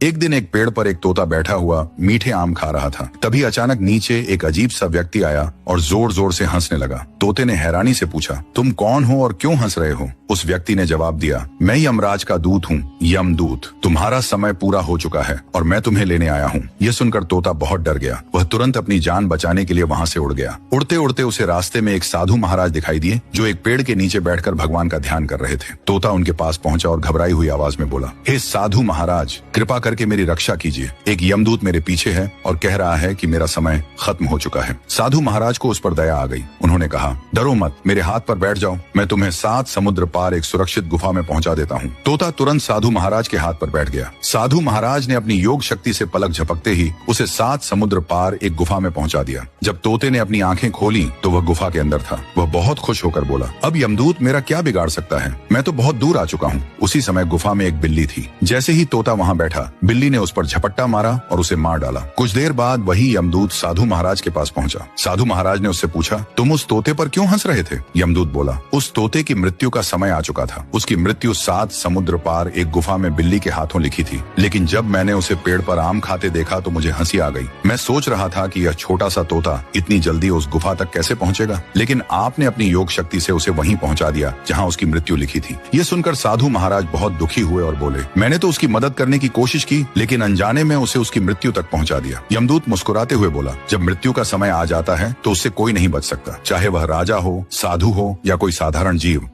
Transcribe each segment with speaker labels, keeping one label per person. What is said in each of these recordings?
Speaker 1: एक दिन एक पेड़ पर एक तोता बैठा हुआ मीठे आम खा रहा था। तभी अचानक नीचे एक अजीब सा व्यक्ति आया और जोर जोर से हंसने लगा। तोते ने हैरानी से पूछा, तुम कौन हो और क्यों हंस रहे हो? उस व्यक्ति ने जवाब दिया, मैं यमराज का दूत हूँ, यमदूत। तुम्हारा समय पूरा हो चुका है और मैं तुम्हें लेने आया हूँ। यह सुनकर तोता बहुत डर गया। वह तुरंत अपनी जान बचाने के लिए वहाँ से उड़ गया। उड़ते उड़ते उसे रास्ते में एक साधु महाराज दिखाई दिए, जो एक पेड़ के नीचे बैठकर भगवान का ध्यान कर रहे थे। तोता उनके पास पहुंचा और घबराई हुई आवाज में बोला, हे साधु महाराज, कृपा करके मेरी रक्षा कीजिए। एक यमदूत मेरे पीछे है और कह रहा है कि मेरा समय खत्म हो चुका है। साधु महाराज को उस पर दया आ गई। उन्होंने कहा, डरो मत, मेरे हाथ पर बैठ जाओ, मैं तुम्हें 7 समुद्र पार एक सुरक्षित गुफा में पहुंचा देता हूँ। तोता तुरंत साधु महाराज के हाथ पर बैठ गया। साधु महाराज ने अपनी योग शक्ति से पलक झपकते ही उसे 7 समुद्र पार एक गुफा में पहुंचा दिया। जब तोते ने अपनी आंखें खोली तो वह गुफा के अंदर था। वह बहुत खुश होकर बोला, अब यमदूत मेरा क्या बिगाड़ सकता है, मैं तो बहुत दूर आ चुका हूँ। उसी समय गुफा में एक बिल्ली थी। जैसे ही तोता वहाँ बैठा, बिल्ली ने उस पर झपट्टा मारा और उसे मार डाला। कुछ देर बाद वही यमदूत साधु महाराज के पास पहुंचा। साधु महाराज ने उससे पूछा, तुम उस तोते पर क्यों हंस रहे थे? यमदूत बोला, उस तोते की मृत्यु का समय आ चुका था। उसकी मृत्यु 7 समुद्र पार एक गुफा में बिल्ली के हाथों लिखी थी। लेकिन जब मैंने उसे पेड़ पर आम खाते देखा तो मुझे हंसी आ गई। मैं सोच रहा था कि यह छोटा सा तोता इतनी जल्दी उस गुफा तक कैसे पहुंचेगा, लेकिन आपने अपनी योग शक्ति से उसे वहीं पहुंचा दिया जहां उसकी मृत्यु लिखी थी। ये सुनकर साधु महाराज बहुत दुखी हुए और बोले, मैंने तो उसकी मदद करने की कोशिश की, लेकिन अनजाने में उसे उसकी मृत्यु तक पहुंचा दिया। यमदूत मुस्कुराते हुए बोला, जब मृत्यु का समय आ जाता है तो उससे कोई नहीं बच सकता, चाहे वह राजा हो, साधु हो या कोई साधारण जीव।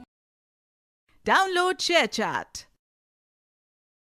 Speaker 2: Download ShareChat.